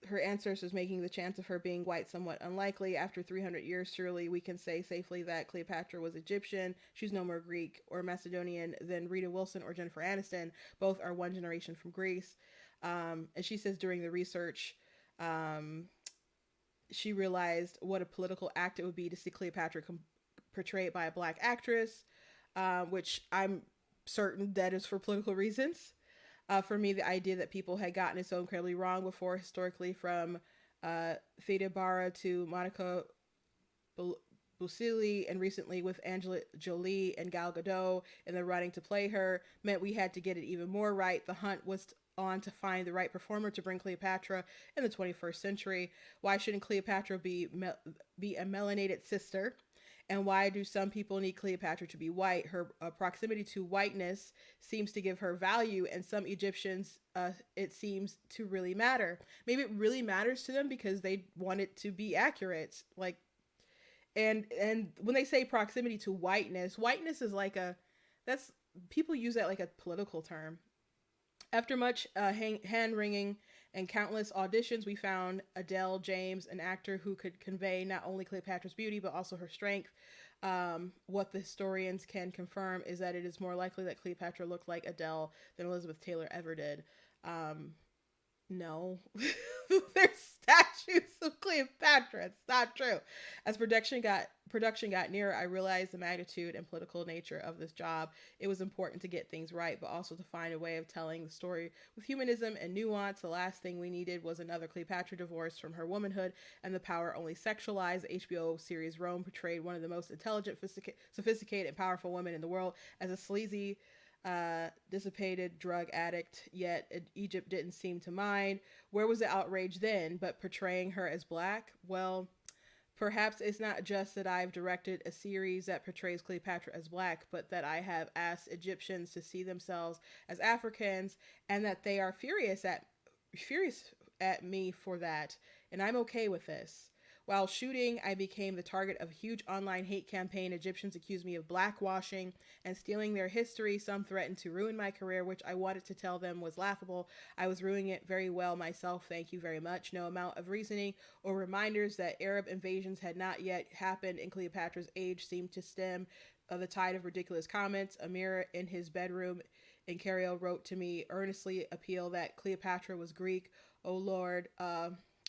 her ancestors, making the chance of her being white somewhat unlikely. After 300 years, surely we can say safely that Cleopatra was Egyptian. She's no more Greek or Macedonian than Rita Wilson or Jennifer Aniston. Both are 1 generation from Greece. And she says during the research, she realized what a political act it would be to see Cleopatra portrayed by a black actress, which I'm certain that is for political reasons. For me, the idea that people had gotten it so incredibly wrong before, historically, from Theda Bara to Monica Busili, and recently with Angela Jolie and Gal Gadot in the running to play her, meant we had to get it even more right. The hunt was on to find the right performer to bring Cleopatra in the 21st century. Why shouldn't Cleopatra be a melanated sister? And why do some people need Cleopatra to be white? Her proximity to whiteness seems to give her value, and some Egyptians, it seems to really matter. Maybe it really matters to them because they want it to be accurate. Like, and when they say proximity to whiteness, whiteness is like that's people use that like a political term. After much hand-wringing and countless auditions, we found Adele James, an actor who could convey not only Cleopatra's beauty, but also her strength. What the historians can confirm is that it is more likely that Cleopatra looked like Adele than Elizabeth Taylor ever did. No. There's statues of Cleopatra. It's not true. As production got nearer, I realized the magnitude and political nature of this job. It was important to get things right, but also to find a way of telling the story with humanism and nuance. The last thing we needed was another Cleopatra divorced from her womanhood and the power only sexualized. The HBO series Rome portrayed one of the most intelligent, sophisticated, and powerful women in the world as a sleazy, dissipated drug addict, yet Egypt didn't seem to mind. Where was the outrage then? But portraying her as black? Well, perhaps it's not just that I've directed a series that portrays Cleopatra as black, but that I have asked Egyptians to see themselves as Africans, and that they are furious at me for that, and I'm okay with this. While shooting, I became the target of a huge online hate campaign. Egyptians accused me of blackwashing and stealing their history. Some threatened to ruin my career, which I wanted to tell them was laughable. I was ruining it very well myself. Thank you very much. No amount of reasoning or reminders that Arab invasions had not yet happened in Cleopatra's age seemed to stem the tide of ridiculous comments. Amir, in his bedroom in Cairo, wrote to me, earnestly appeal that Cleopatra was Greek. Oh Lord,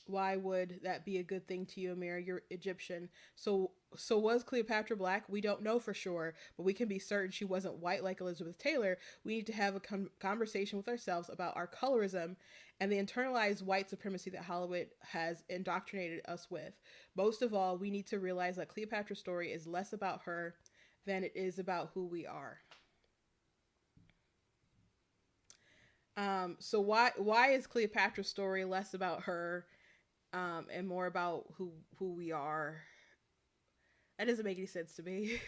why would that be a good thing to you, Amir? You're Egyptian. So was Cleopatra black? We don't know for sure, but we can be certain she wasn't white like Elizabeth Taylor. We need to have a conversation with ourselves about our colorism and the internalized white supremacy that Hollywood has indoctrinated us with. Most of all, we need to realize that Cleopatra's story is less about her than it is about who we are. So why is Cleopatra's story less about her and more about who we are? That doesn't make any sense to me.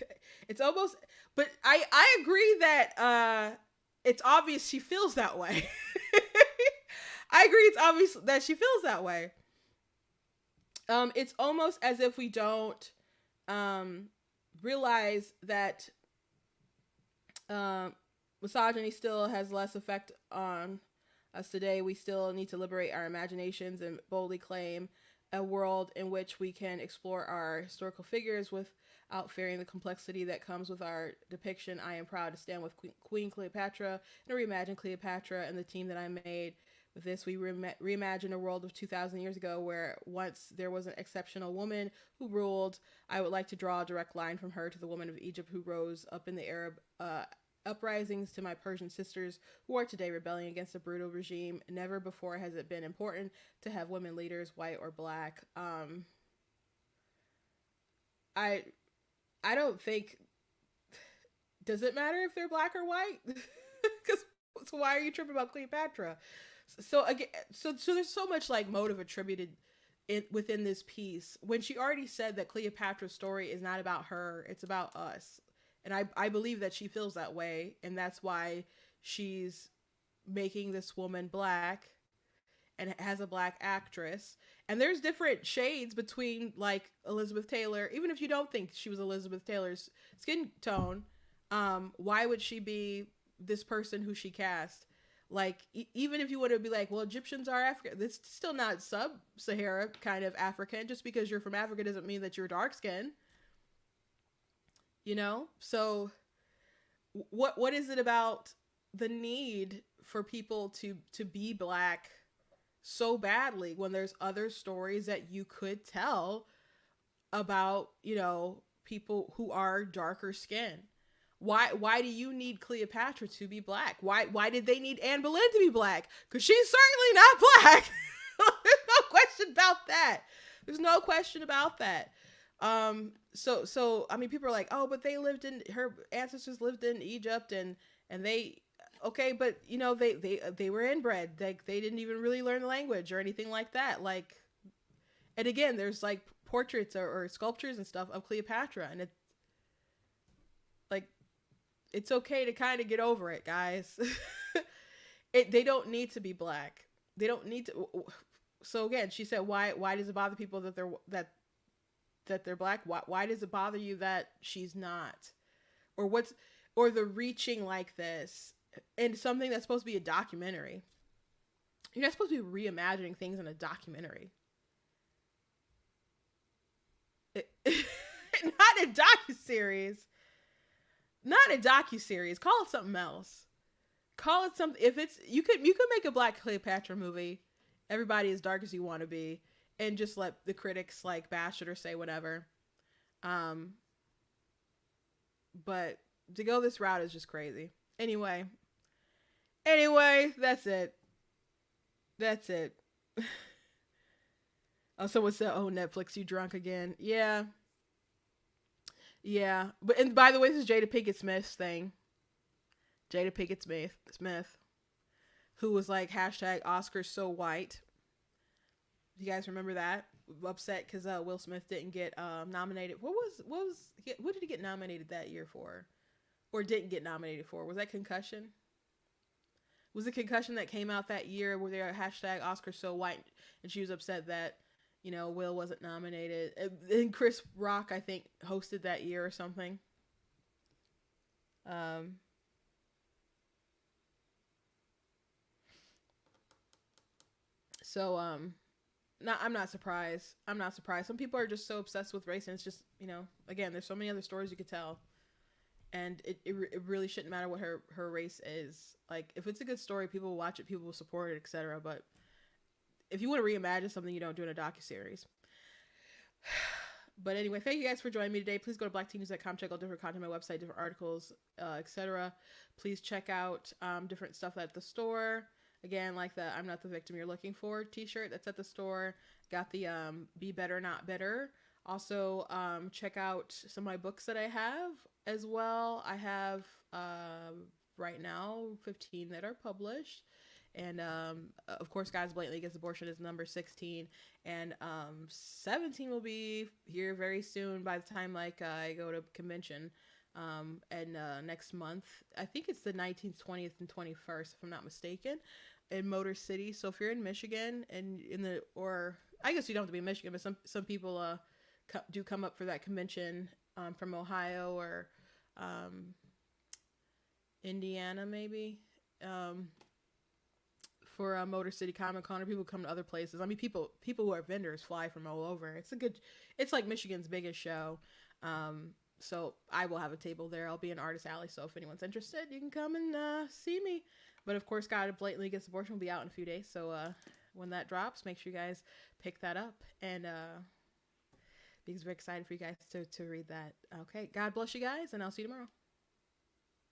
It's almost, but I agree that it's obvious she feels that way. I agree it's obvious that she feels that way. It's almost as if we don't realize that misogyny still has less effect on us today. We still need to liberate our imaginations and boldly claim a world in which we can explore our historical figures without fearing the complexity that comes with our depiction. I am proud to stand with Queen Cleopatra and reimagine Cleopatra and the team that I made. With this, we reimagine a world of 2,000 years ago where once there was an exceptional woman who ruled. I would like to draw a direct line from her to the woman of Egypt who rose up in the Arab uprisings, to my Persian sisters who are today rebelling against a brutal regime. Never before has it been important to have women leaders, white or black. I don't think, does it matter if they're black or white? Because so why are you tripping about Cleopatra? So again, so there's so much like motive attributed within this piece when she already said that Cleopatra's story is not about her, it's about us. And I believe that she feels that way, and that's why she's making this woman black and has a black actress. And there's different shades between like Elizabeth Taylor, even if you don't think she was Elizabeth Taylor's skin tone. Why would she be this person who she cast? Like, even if you want to be like, well, Egyptians are African, it's still not sub-Sahara kind of African. Just because you're from Africa doesn't mean that you're dark skinned. You know? So what is it about the need for people to be black so badly when there's other stories that you could tell about, you know, people who are darker skinned? Why do you need Cleopatra to be black? Why did they need Anne Boleyn to be black? Because she's certainly not black. There's no question about that. There's no question about that. So I mean, people are like, oh, but her ancestors lived in Egypt and they, okay, but you know, they were inbred. They didn't even really learn the language or anything like that. Like, and again, there's like portraits or sculptures and stuff of Cleopatra, and it's okay to kind of get over it, guys. They don't need to be black. They don't need to. So again, she said, why does it bother people that they're black? Why does it bother you that she's not? Or the reaching like this in something that's supposed to be a documentary. You're not supposed to be reimagining things in a documentary. Not a docuseries. Not a docuseries. Call it something else. Call it something. If it's you could make a Black Cleopatra movie. Everybody as dark as you want to be, and just let the critics like bash it or say whatever. But to go this route is just crazy. Anyway, that's it. That's it. Oh, someone said, "Oh, Netflix, you drunk again?" Yeah. Yeah, but and by the way, this is Jada Pinkett Smith's thing. Jada Pinkett Smith, who was like hashtag Oscars so white. You guys remember that? Upset because Will Smith didn't get nominated. What did he get nominated that year for, or didn't get nominated for? Was that Concussion? Was it Concussion that came out that year where they were hashtag Oscars so white, and she was upset that, you know, Will wasn't nominated. And Chris Rock, I think, hosted that year or something. I'm not surprised. I'm not surprised. Some people are just so obsessed with race, and it's just, you know, again, there's so many other stories you could tell. And it really shouldn't matter what her race is. Like, if it's a good story, people will watch it, people will support it, etc. But if you want to reimagine something, you don't do in a docuseries. But anyway, thank you guys for joining me today. Please go to blacktnews.com, check out different content on my website, different articles, etc. Please check out different stuff at the store. Again, like the I'm Not the Victim You're Looking For t-shirt that's at the store. Got the Be Better Not Bitter. Also, check out some of my books that I have as well. I have right now 15 that are published. And of course, Guys Blatantly Against Abortion is number 16, and 17 will be here very soon. By the time I go to convention, and next month, I think it's the 19th, 20th, and 21st, if I'm not mistaken, in Motor City. So if you're in Michigan and or I guess you don't have to be in Michigan, but some people do come up for that convention from Ohio or Indiana maybe. For Motor City Comic Con, or people come to other places. I mean, people who are vendors fly from all over. It's like Michigan's biggest show. So I will have a table there. I'll be in Artist Alley. So if anyone's interested, you can come and see me. But of course, God Blatantly Against Abortion will be out in a few days. So when that drops, make sure you guys pick that up. And because we're excited for you guys to read that. Okay. God bless you guys, and I'll see you tomorrow.